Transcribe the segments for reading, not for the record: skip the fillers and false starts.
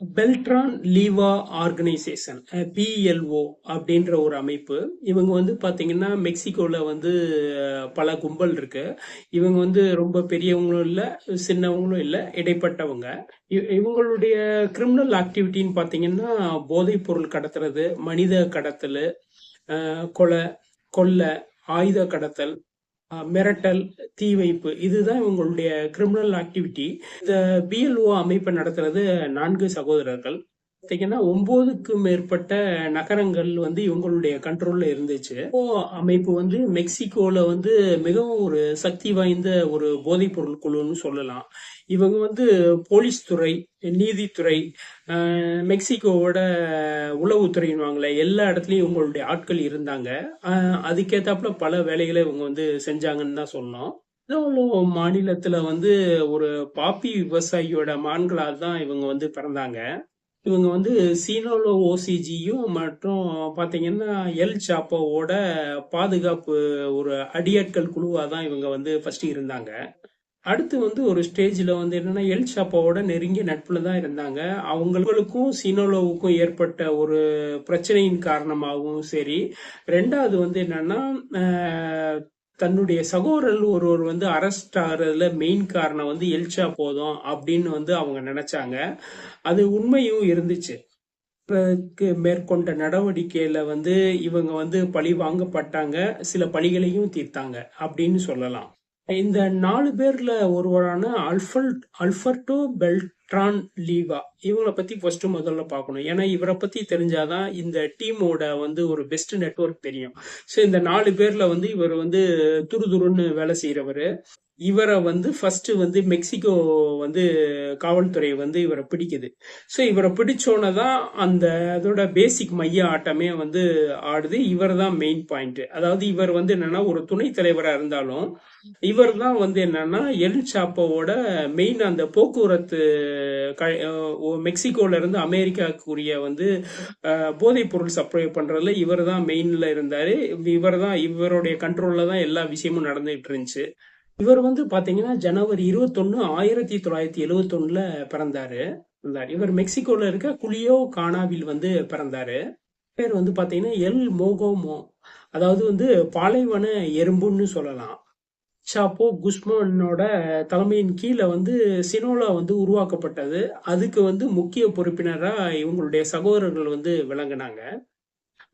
பெல்ட்ரான் லீவா organisation BLO அப்படின்ற ஒரு அமைப்பு. இவங்க வந்து பாத்தீங்கன்னா மெக்சிகோல வந்து பல கும்பல் இருக்கு. இவங்க வந்து ரொம்ப பெரியவங்களும் இல்ல, சின்னவங்களும் இல்ல, இடைப்பட்டவங்க. இவங்களுடைய கிரிமினல் ஆக்டிவிட்டின்னு பாத்தீங்கன்னா போதைப் பொருள் கடத்துறது, மனித கடத்தல், கொலை, கொள்ளை, ஆயுத கடத்தல், மிரட்டல், தீ வைப்பு, இதுதான் இவங்களுடைய கிரிமினல் ஆக்டிவிட்டி. இந்த பிஎல்ஓ அமைப்பை நடத்துறது 4 சகோதரர்கள். பார்த்தீங்கன்னா 9க்கும் மேற்பட்ட நகரங்கள் வந்து இவங்களுடைய கண்ட்ரோல்ல இருந்துச்சு. அமைப்பு வந்து மெக்சிகோல வந்து மிகவும் ஒரு சக்தி வாய்ந்த ஒரு போதைப் பொருள் குழுன்னு சொல்லலாம். இவங்க வந்து போலீஸ் துறை, நீதித்துறை, மெக்சிகோவோட உளவுத்துறைன்னுவாங்களே, எல்லா இடத்துலயும் இவங்களுடைய ஆட்கள் இருந்தாங்க. அதுக்கேத்தாப்புல பல வேலைகளை இவங்க வந்து செஞ்சாங்கன்னு தான் சொல்லணும். மாநிலத்துல வந்து ஒரு பாப்பி விவசாயியோட மகன்களா தான் இவங்க வந்து பிறந்தாங்க. இவங்க வந்து சீனோலோ ஓசிஜியும் மற்றும் பாத்தீங்கன்னா எல் சாப்போவோட பாதுகாப்பு ஒரு அடியாட்கள் குழுவா தான் இவங்க வந்து ஃபர்ஸ்ட் இருந்தாங்க. அடுத்து வந்து ஒரு ஸ்டேஜ்ல வந்து என்னன்னா எல் சாப்போவோட நெருங்கிய நட்புல தான் இருந்தாங்க. அவங்களுக்கும் சீனோலோவுக்கும் ஏற்பட்ட ஒரு பிரச்சனையின் காரணமாகவும் சரி, ரெண்டாவது வந்து என்னன்னா தன்னுடைய சகோதரர் ஒருவர் வந்து அரெஸ்ட் ஆகிறதுல மெயின் காரணம் வந்து எல்சா போதும் அப்படின்னு வந்து அவங்க நினைச்சாங்க. அது உண்மையும் இருந்துச்சு. மேற்கொண்ட நடவடிக்கையில வந்து இவங்க வந்து பழி வாங்கப்பட்டாங்க, சில பழிகளையும் தீர்த்தாங்க அப்படின்னு சொல்லலாம். இந்த 4 பேர்ல ஒருவரான அல்பர்டோ பெல்ட்ரான் லீவா, இவங்களை பத்தி ஃபர்ஸ்ட் முதல்ல பார்க்கணும். ஏன்னா இவரை பத்தி தெரிஞ்சாதான் இந்த டீமோட வந்து ஒரு பெஸ்ட் நெட்வொர்க் தெரியும். ஸோ இந்த 4 பேர்ல வந்து இவர் வந்து துருதுருன்னு வேலை செய்யறவரு. இவரை வந்து ஃபர்ஸ்ட் வந்து மெக்சிகோ வந்து காவல்துறை வந்து இவரை பிடிக்குது. ஸோ இவரை பிடிச்சோன்னு தான் அந்த அதோட பேசிக் மைய ஆட்டமே வந்து ஆடுது. இவர் தான் மெயின் பாயிண்ட். அதாவது இவர் வந்து என்னன்னா ஒரு துணை தலைவரா இருந்தாலும் இவர் தான் வந்து என்னன்னா எல் சாப்போவோட மெயின் அந்த போக்குவரத்து மெக்சிகோல இருந்து அமெரிக்காக்குரிய வந்து போதைப் பொருள் சப்ளை பண்றதுல இவர் தான் மெயின்ல இருந்தாரு. இவர் தான் இவருடைய கண்ட்ரோல்ல தான் எல்லா விஷயமும் நடந்துட்டு இருந்துச்சு. இவர் வந்து பாத்தீங்கன்னா ஜனவரி 21 1971 பிறந்தாரு. இவர் மெக்சிகோல இருக்க குலியோ கானாவில் வந்து பிறந்தாரு. பேர் வந்து பாத்தீங்கன்னா எல் மோகோமோ, அதாவது வந்து பாலைவன எறும்புன்னு சொல்லலாம். சாப்போ குஸ்மானோட தலைமையின் கீழே வந்து சினோலா வந்து உருவாக்கப்பட்டது. அதுக்கு வந்து முக்கிய பொறுப்பினரா இவங்களுடைய சகோதரர்கள் வந்து விளங்கினாங்க.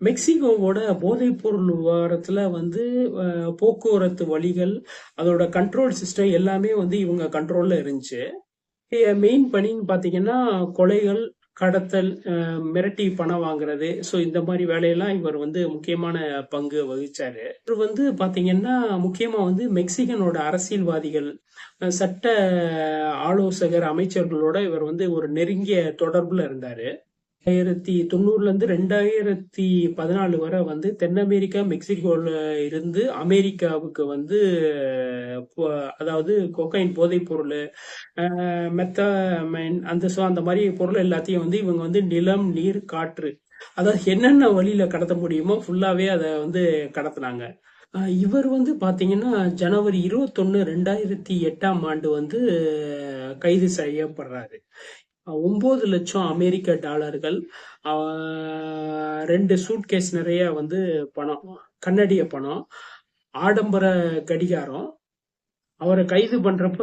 மெக்சிகோவோட போதைப்பொருள் விவகாரத்துல வந்து போக்குவரத்து வழிகள், அதோட கண்ட்ரோல் சிஸ்டம் எல்லாமே வந்து இவங்க கண்ட்ரோல்ல இருந்துச்சு. மெயின் பணின்னு பாத்தீங்கன்னா கொலைகள், கடத்தல், மிரட்டி பணம் வாங்குறது, ஸோ இந்த மாதிரி வேலையெல்லாம் இவர் வந்து முக்கியமான பங்கு வகிச்சாரு. இவர் வந்து பாத்தீங்கன்னா முக்கியமா வந்து மெக்சிகனோட அரசியல்வாதிகள், சட்ட ஆலோசகர், அமைச்சர்களோட இவர் வந்து ஒரு நெருங்கிய தொடர்புல இருந்தாரு. 1990 இருந்து 2014 வரை வந்து தென் அமெரிக்கா, மெக்சிகோல இருந்து அமெரிக்காவுக்கு வந்து அதாவது கொக்கைன் போதைப் பொருள், மெத்தமைன், அந்த மாதிரி பொருள் எல்லாத்தையும் வந்து இவங்க வந்து நிலம், நீர், காற்று, அதாவது என்னென்ன வழியில கடத்த முடியுமோ ஃபுல்லாவே அதை வந்து கடத்தினாங்க. இவர் வந்து பாத்தீங்கன்னா ஜனவரி 21 2008 வந்து கைது செய்யப்படுறாரு. 9 லட்சம் அமெரிக்க டாலர்கள், 2 சூட்கேஸ் நிறைய வந்து பணம், கன்னடிய பணம், ஆடம்பர கடிகாரம். அவரை கைது பண்றப்ப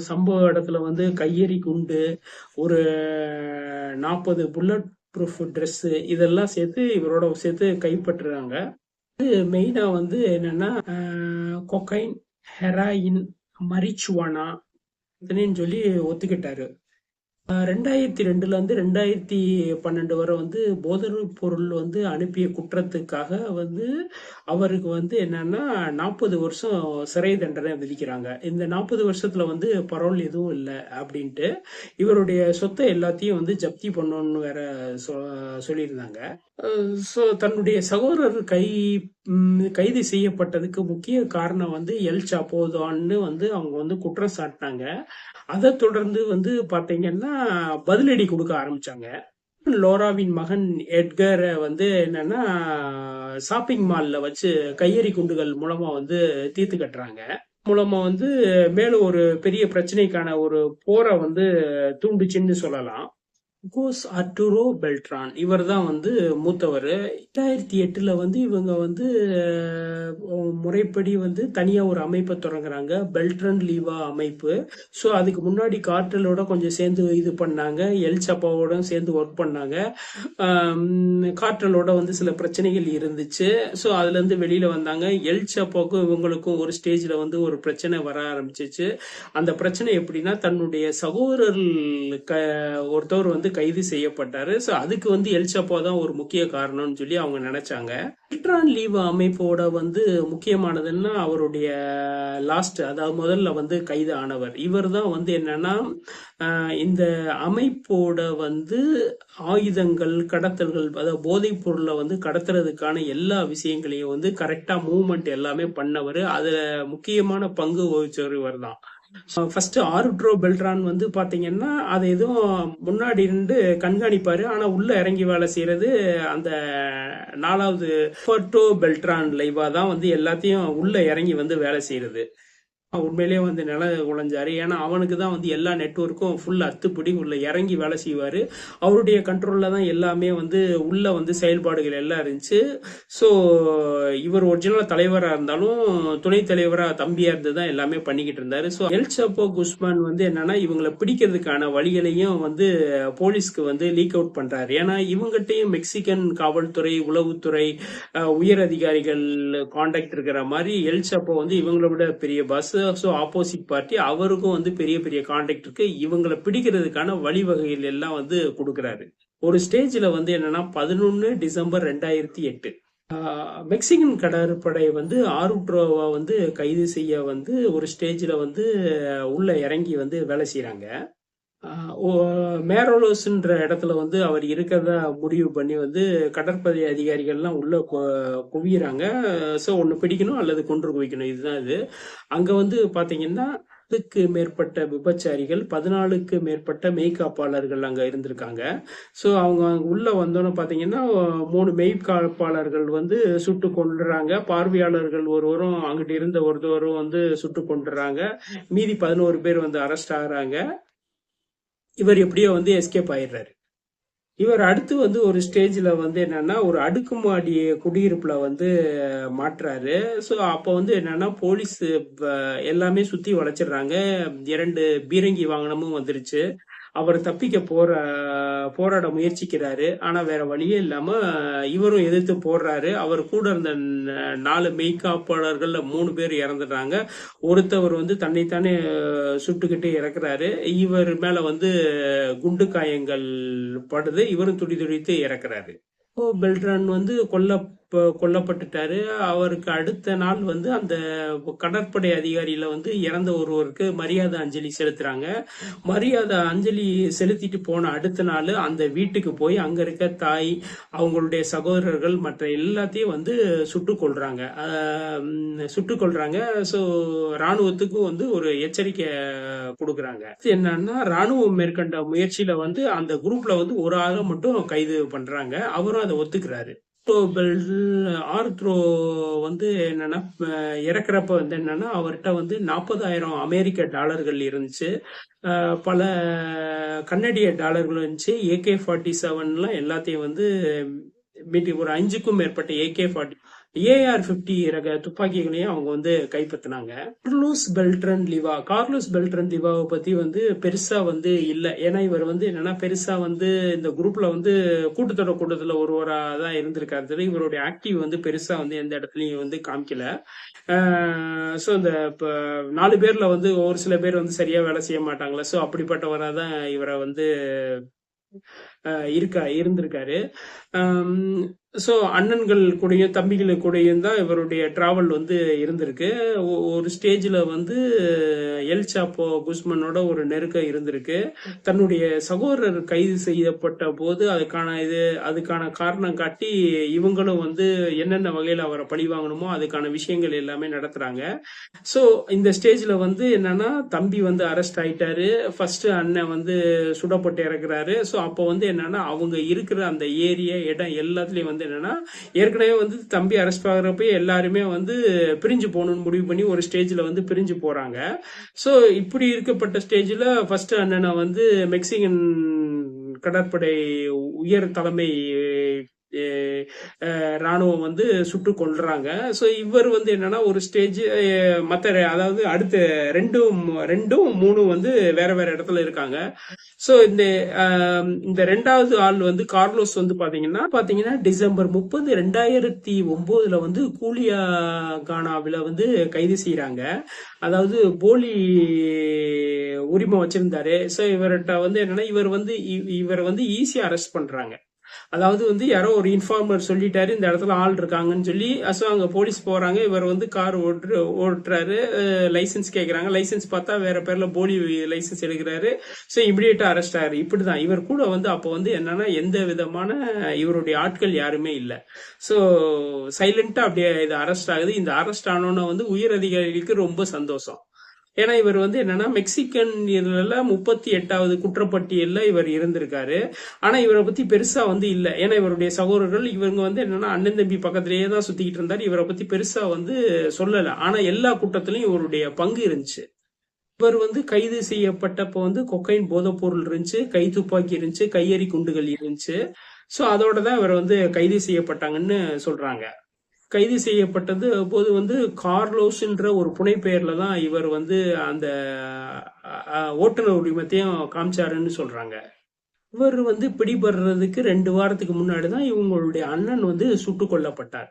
சம்பவ இடத்துல வந்து கையெறி குண்டு, ஒரு 40 புல்லட் ப்ரூஃப் ட்ரெஸ், இதெல்லாம் சேர்த்து இவரோட சேர்த்து கைப்பற்றுறாங்க. மெயினா வந்து என்னன்னா கொக்கைன், ஹெராயின், மரிச்சுவானா சொல்லி ஒத்துக்கிட்டாரு. 2002 இருந்து 2012 வரை வந்து போதைப் பொருள் வந்து அனுப்பிய குற்றத்துக்காக வந்து அவருக்கு வந்து என்னன்னா 40 வருஷம் சிறை தண்டனை விதிக்கிறாங்க. இந்த 40 வருஷத்துல வந்து பரோல் எதுவும் இல்லை அப்படின்ட்டு இவருடைய சொத்தை எல்லாத்தையும் வந்து ஜப்தி பண்ணணும்னு வேற சொல்லியிருந்தாங்க. ஸோ தன்னுடைய சகோதரர் கைது செய்யப்பட்டதுக்கு முக்கிய காரணம் வந்து எல் சாப்போதான்னு வந்து அவங்க வந்து குற்றம் சாட்டினாங்க. அதை தொடர்ந்து வந்து பாத்தீங்கன்னா பதிலடி கொடுக்க ஆரம்பிச்சாங்க. லோராவின் மகன் எட்கரை வந்து என்னன்னா ஷாப்பிங் மால்ல வச்சு கையெறி குண்டுகள் மூலமா வந்து தீர்த்து கட்டுறாங்க. மூலமா வந்து மேலும் ஒரு பெரிய பிரச்சனைக்கான ஒரு போரை வந்து தூண்டுச்சுன்னு சொல்லலாம். கோஸ் அர்டூரோ பெல்ட்ரான் இவர் தான் வந்து மூத்தவர். 2008ல் வந்து இவங்க வந்து முறைப்படி வந்து தனியாக ஒரு அமைப்பை தொடங்குறாங்க, பெல்ட்ரன் லீவா அமைப்பு. ஸோ அதுக்கு முன்னாடி கார்டலோட கொஞ்சம் சேர்ந்து இது பண்ணாங்க, எல் சப்பாவோட சேர்ந்து ஒர்க் பண்ணாங்க. கார்டலோட வந்து சில பிரச்சனைகள் இருந்துச்சு. ஸோ அதுலேருந்து வெளியில் வந்தாங்க. எல் சப்பாவுக்கும் இவங்களுக்கும் ஒரு ஸ்டேஜில் வந்து ஒரு பிரச்சனை வர ஆரம்பிச்சிச்சு. அந்த பிரச்சனை எப்படின்னா, தன்னுடைய சகோதரர் ஒருத்தவர் வந்து கைது செய்யப்பட்டாரு. ஸோ அதுக்கு வந்து எல் சப்போ தான் ஒரு முக்கிய காரணம்னு சொல்லி அவங்க நினைச்சாங்க. பெல்ட்ரான் லீவா அமைப்போட வந்து முக்கியமானதுன்னா அவருடைய லாஸ்ட், அதாவது முதல்ல வந்து கைது ஆனவர் இவர் தான் வந்து என்னன்னா, இந்த அமைப்போட வந்து ஆயுதங்கள் கடத்தல்கள், அதாவது போதைப் பொருளை வந்து கடத்துறதுக்கான எல்லா விஷயங்களையும் வந்து கரெக்டா மூவ்மெண்ட் எல்லாமே பண்ணவர். அதுல முக்கியமான பங்கு வகிச்சவர் இவர் தான். ஃபர்ஸ்ட் ஆர்ட்ரோ பெல்ட்ரான் வந்து பாத்தீங்கன்னா, அது எதுவும் முன்னாடி இருந்து கண்காணிப்பாரு. ஆனா உள்ள இறங்கி வேலை செய்யறது அந்த 4வது ஃபர்டோ பெல்ட்ரான் லைவா தான் வந்து எல்லாத்தையும் உள்ள இறங்கி வந்து வேலை செய்யறது. உண்மையிலேயே வந்து நில உழைஞ்சாரு. ஏன்னா அவனுக்கு தான் வந்து எல்லா நெட்வொர்க்கும் ஃபுல் அத்துப்படி உள்ள இறங்கி வேலை செய்வாரு. அவருடைய கண்ட்ரோல்ல தான் எல்லாமே வந்து உள்ள வந்து செயல்பாடுகள் எல்லாம் இருந்துச்சு. ஸோ இவர் ஒரிஜினல் தலைவராக இருந்தாலும் துணைத் தலைவரா தம்பியா இருந்து தான் எல்லாமே பண்ணிக்கிட்டு இருந்தாரு. ஸோ எல் சப்போ குஸ்மான் வந்து என்னன்னா, இவங்களை பிடிக்கிறதுக்கான வழிகளையும் வந்து போலீஸ்க்கு வந்து லீக் அவுட் பண்றாரு. ஏன்னா இவங்ககிட்டயும் மெக்சிகன் காவல்துறை, உளவுத்துறை, உயர் அதிகாரிகள் கான்டாக்ட் இருக்கிற மாதிரி எல் சப்போ வந்து இவங்களை விட பெரிய பாஸ். ஸோ ஆப்போசிட் பார்ட்டி அவருக்கும் வந்து பெரிய பெரிய கான்டாக்ட் இருக்கு. இவங்களை பிடிக்கிறதுக்கான வழிவகைகள் எல்லாம் வந்து கொடுக்குறாரு. ஒரு ஸ்டேஜ்ல வந்து என்னன்னா, 11 டிசம்பர் 2008 மெக்சிகன் கடற்படை வந்து ஆருட்ரோவா வந்து கைது செய்ய வந்து ஒரு ஸ்டேஜ்ல வந்து உள்ள இறங்கி வந்து வேலை செய்யறாங்க. மேரோலோஸ்ன்ற இடத்துல வந்து அவர் இருக்கிறதா முடிவு பண்ணி வந்து கடற்படை அதிகாரிகள்லாம் உள்ள குவியறாங்க. ஸோ ஒன்று பிடிக்கணும் அல்லது கொன்று குவிக்கணும், இதுதான் இது. அங்க வந்து பாத்தீங்கன்னா, 10க்கு மேற்பட்ட விபச்சாரிகள், 14க்கு மேற்பட்ட மெய்காப்பாளர்கள் அங்க இருந்திருக்காங்க. ஸோ அவங்க உள்ள வந்தோன்னு பாத்தீங்கன்னா, 3 மெய்காப்பாளர்கள் வந்து சுட்டு கொண்டுறாங்க. பார்வையாளர்கள் ஒருவரும், அங்கிட்டு இருந்த ஒருத்தவரும் வந்து சுட்டு கொண்டுறாங்க. மீதி 11 பேர் வந்து அரெஸ்ட் ஆகுறாங்க. இவர் எப்படியோ வந்து எஸ்கேப் ஆயிடுறாரு. இவர் அடுத்து வந்து ஒரு ஸ்டேஜ்ல வந்து என்னன்னா, ஒரு அடுக்குமாடி குடியிருப்புல வந்து மாட்டுறாரு. ஸோ அப்போ வந்து என்னன்னா, போலீஸ் எல்லாமே சுத்தி வளைச்சிடுறாங்க. 2 பீரங்கி வாகனமும் வந்துருச்சு. அவர் தப்பிக்க போராட முயற்சிக்கிறாரு. ஆனா வேற வழியே இல்லாம இவரும் எதிர்த்து போடுறாரு. அவர் கூட இருந்த 4 மெய்காப்பாளர்கள்ல 3 பேர் இறந்துடுறாங்க. ஒருத்தவர் வந்து தன்னைத்தானே சுட்டுக்கிட்டு இறக்குறாரு. இவர் மேல வந்து குண்டு காயங்கள் படுது. இவரும் துடி துடித்து இறக்குறாரு. பெல்ட்ரான் வந்து கொல்லப்பட்டுட்டாரு. அவருக்கு அடுத்த நாள் வந்து அந்த கடற்படை அதிகாரியில வந்து இறந்த ஒருவருக்கு மரியாதை அஞ்சலி செலுத்துறாங்க. மரியாதை அஞ்சலி செலுத்திட்டு போன அடுத்த நாள் அந்த வீட்டுக்கு போய் அங்க இருக்க தாய், அவங்களுடைய சகோதரர்கள் மற்ற எல்லாத்தையும் வந்து சுட்டுக் கொள்றாங்க. ஸோ ராணுவத்துக்கும் வந்து ஒரு எச்சரிக்கை கொடுக்குறாங்க. என்னன்னா, ராணுவம் மேற்கொண்ட முயற்சியில வந்து அந்த குரூப்ல வந்து ஒரு ஆளை மட்டும் கைது பண்றாங்க. அவரும் அதை ஒத்துக்கிறாரு. ஆர்த்ரோ வந்து என்னன்னா, இறக்குறப்ப வந்து என்னன்னா, அவர்கிட்ட வந்து 40,000 அமெரிக்க டாலர்கள் இருந்துச்சு. பல கன்னடிய டாலர்கள் இருந்துச்சு. AK-47 எல்லாத்தையும் வந்து ஒரு 5க்கும் மேற்பட்ட AK-40 AR-50 ரக துப்பாக்கிகளையும் அவங்க வந்து கைப்பற்றினாங்க. கார்லோஸ் பெல்ட்ரன் லிவாவை பத்தி வந்து பெருசா வந்து இல்ல. ஏன்னா இவர் வந்து என்னன்னா, பெருசா வந்து இந்த குரூப்ல வந்து கூட்டத்துல ஒருவரா தான் இருந்திருக்காரு. இவருடைய ஆக்டிவ் வந்து பெருசா வந்து எந்த இடத்துலயும் வந்து காமிக்கல. ஸோ இந்த 4 பேர்ல வந்து ஒரு சில பேர் வந்து சரியா வேலை செய்ய மாட்டாங்களா. ஸோ அப்படிப்பட்டவரா தான் இவரை வந்து இருந்திருக்காரு. ஸோ அண்ணன்கள் கூடயும் தம்பிகள் கூடயும் தான் இவருடைய டிராவல் வந்து இருந்திருக்கு. ஒரு ஸ்டேஜில் வந்து எல் சாப்போ குஸ்மனோட ஒரு நெருக்கம் இருந்திருக்கு. தன்னுடைய சகோதரர் கைது செய்யப்பட்ட போது அதுக்கான காரணம் காட்டி இவங்களும் வந்து என்னென்ன வகையில் அவரை பழி வாங்கணுமோ அதுக்கான விஷயங்கள் எல்லாமே நடத்துறாங்க. ஸோ இந்த ஸ்டேஜில் வந்து என்னன்னா, தம்பி வந்து அரெஸ்ட் ஆயிட்டாரு. ஃபர்ஸ்ட் அண்ணன் வந்து சுடப்பட்டு இறக்குறாரு. ஸோ அப்போ வந்து என்னன்னா, அவங்க இருக்கிற அந்த ஏரியா இடம் எல்லாத்துலயும் வந்து என்னன்னா, ஏற்கனவே வந்து தம்பி அரெஸ்ட் ஆகுறப்ப எல்லாருமே வந்து பிரிஞ்சு போகணும்னு முடிவு பண்ணி ஒரு ஸ்டேஜ்ல வந்து பிரிஞ்சு போறாங்க. ஸோ இப்படி இருக்கப்பட்ட ஸ்டேஜ்ல ஃபர்ஸ்ட் அண்ணனை வந்து மெக்சிகன் கடற்படை உயர் தலைமை ராணுவம் வந்து சுட்டு கொல்றாங்க. ஸோ இவர் வந்து என்னன்னா ஒரு ஸ்டேஜ் மற்ற அதாவது அடுத்த ரெண்டும் ரெண்டும் மூணும் வந்து வேற வேற இடத்துல இருக்காங்க. ஸோ இந்த ரெண்டாவது ஆள் வந்து கார்லோஸ் வந்து பாத்தீங்கன்னா டிசம்பர் 30, 2009 வந்து கூலியா கானாவில வந்து கைது செய்யறாங்க. அதாவது போலி உரிமை வச்சிருந்தாரு. ஸோ இவர்கிட்ட வந்து என்னன்னா இவர் வந்து ஈஸியா அரெஸ்ட் பண்றாங்க. அதாவது வந்து யாரோ ஒரு இன்ஃபார்மர் சொல்லிட்டாரு இந்த இடத்துல ஆள் இருக்காங்கன்னு சொல்லி ஸோ அங்க போலீஸ் போறாங்க. இவர் வந்து கார் ஓட்டுறாரு. லைசன்ஸ் கேக்குறாங்க. லைசன்ஸ் பார்த்தா வேற பேர்ல போலி லைசன்ஸ் எடுக்கிறாரு. ஸோ இமிடியேட்டா அரெஸ்ட் ஆயிரு. இப்படிதான் இவர் கூட வந்து அப்ப வந்து என்னன்னா எந்த விதமான இவருடைய ஆட்கள் யாருமே இல்லை. ஸோ சைலண்டா அப்படியே இது அரெஸ்ட் ஆகுது. இந்த அரெஸ்ட் ஆனோன்னா வந்து உயர் அதிகாரிகளுக்கு ரொம்ப சந்தோஷம். ஏன்னா இவர் வந்து என்னன்னா மெக்சிகன் இதுல 38வது குற்றப்பட்டியல்ல இவர் இருந்திருக்காரு. ஆனா இவரை பத்தி பெருசா வந்து இல்ல. ஏன்னா இவருடைய சகோதரர்கள் இவங்க வந்து என்னன்னா அண்ணன் தம்பி பக்கத்திலேயே தான் சுத்திக்கிட்டு இருந்தாரு. இவரை பத்தி பெருசா வந்து சொல்லல. ஆனா எல்லா கூட்டத்திலையும் இவருடைய பங்கு இருந்துச்சு. இவர் வந்து கைது செய்யப்பட்டப்ப வந்து கொக்கைன் போதைப் பொருள் இருந்துச்சு, கை துப்பாக்கி இருந்துச்சு, கையெறி குண்டுகள் இருந்துச்சு. சோ அதோட தான் இவர் வந்து கைது செய்யப்பட்டாங்கன்னு சொல்றாங்க. கைது செய்யப்பட்டது போது வந்து கார்லோஸ்ன்ற ஒரு புனைப்பெயர்ல தான் இவர் வந்து அந்த ஓட்டுநர் உரிமத்தையும் காமிச்சாருன்னு சொல்றாங்க. இவர் வந்து பிடிபடுறதுக்கு 2 வாரத்துக்கு முன்னாடி தான் இவங்களுடைய அண்ணன் வந்து சுட்டுக் கொல்லப்பட்டார்.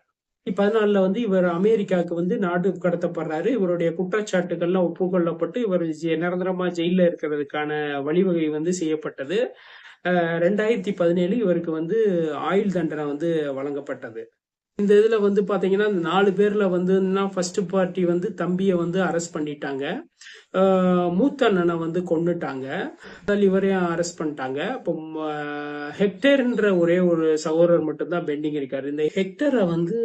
2014 வந்து இவர் அமெரிக்காவுக்கு வந்து நாடு கடத்தப்படுறாரு. இவருடைய குற்றச்சாட்டுகள்லாம் ஒப்புக்கொள்ளப்பட்டு இவர் நிரந்தரமா ஜெயில இருக்கிறதுக்கான வழிவகை வந்து செய்யப்பட்டது. 2017 இவருக்கு வந்து ஆயுள் தண்டனை வந்து வழங்கப்பட்டது. இந்த இதுல வந்து பாத்தீங்கன்னா இந்த 4 பேர்ல வந்து ஃபர்ஸ்ட் பார்ட்டி வந்து தம்பியை வந்து அரெஸ்ட் பண்ணிட்டாங்க. மூத்த அண்ணனை வந்து கொன்னுட்டாங்க. இவரையும் அரெஸ்ட் பண்ணிட்டாங்க. இப்போ ஹெக்டர்ன்ற ஒரே ஒரு சகோதரர் மட்டும்தான் பெண்டிங் இருக்காரு. இந்த ஹெக்டரை வந்து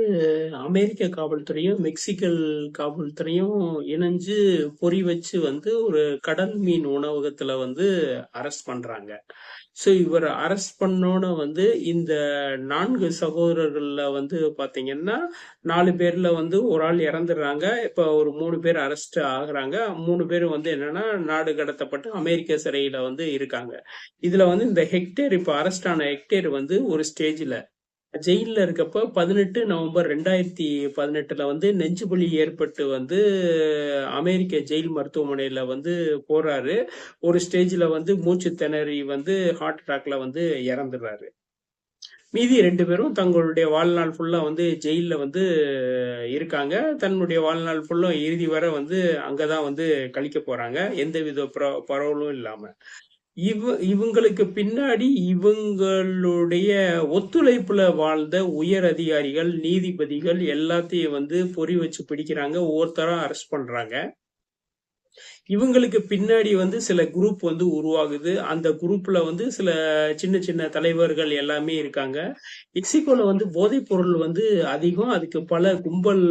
அமெரிக்க காவல்துறையும் மெக்சிகல் காவல்துறையும் இணைஞ்சு பொறி வச்சு வந்து ஒரு கடல் மீன் உணவகத்துல வந்து அரெஸ்ட் பண்றாங்க. ஸோ இவர் அரெஸ்ட் பண்ணோன்னு வந்து இந்த 4 சகோதரர்கள்ல வந்து பாத்தீங்கன்னா 4 பேர்ல வந்து ஒரு ஆள் இறந்துடுறாங்க. இப்ப ஒரு 3 பேர் அரெஸ்ட் ஆகுறாங்க. 3 பேர் வந்து என்னன்னா நாடு கடத்தப்பட்டு அமெரிக்க சிறையில வந்து இருக்காங்க. இதுல வந்து இந்த ஹெக்டேர் இப்ப அரெஸ்ட் ஆன ஹெக்டேர் வந்து ஒரு ஸ்டேஜ்ல ஜெயில இருக்கப்ப 18 நவம்பர் 2018 வந்து நெஞ்சுவலி ஏற்பட்டு வந்து அமெரிக்க ஜெயில் மருத்துவமனையில வந்து போறாரு. ஒரு ஸ்டேஜ்ல வந்து மூச்சு திணறி வந்து ஹார்ட் அட்டாக்ல வந்து இறந்துடுறாரு. மீதி 2 பேரும் தங்களுடைய வாழ்நாள் ஃபுல்லா வந்து ஜெயில வந்து இருக்காங்க. தன்னுடைய வாழ்நாள் ஃபுல்லா இறுதி வரை வந்து அங்கதான் வந்து கழிக்க போறாங்க. எந்தவித பரவலும் இல்லாம. இவங்களுக்கு பின்னாடி இவங்களுடைய ஒத்துழைப்புல வாழ்ந்த உயர் அதிகாரிகள், நீதிபதிகள் எல்லாத்தையும் வந்து பொறி வச்சு பிடிக்கிறாங்க. ஒவ்வொருத்தரா அரெஸ்ட் பண்றாங்க. இவங்களுக்கு பின்னாடி வந்து சில குரூப் வந்து உருவாகுது. அந்த குரூப்ல வந்து சில சின்ன சின்ன தலைவர்கள் எல்லாமே இருக்காங்க. மெக்சிகோல வந்து போதைப் பொருள் வந்து அதிகம். அதுக்கு பல கும்பல்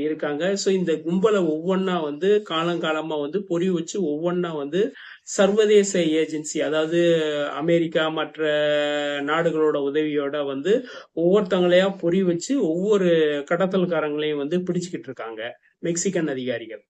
இருக்காங்க. ஸோ இந்த கும்பலை ஒவ்வொன்னா வந்து காலங்காலமா வந்து பொறி வச்சு ஒவ்வொன்னா வந்து சர்வதேச ஏஜென்சி, அதாவது அமெரிக்கா மற்ற நாடுகளோட உதவியோட வந்து ஒவ்வொருத்தங்களையா பொறி வச்சு ஒவ்வொரு கடத்தல்காரங்களையும் வந்து பிடிச்சுக்கிட்டு இருக்காங்க மெக்சிகன் அதிகாரிகள்.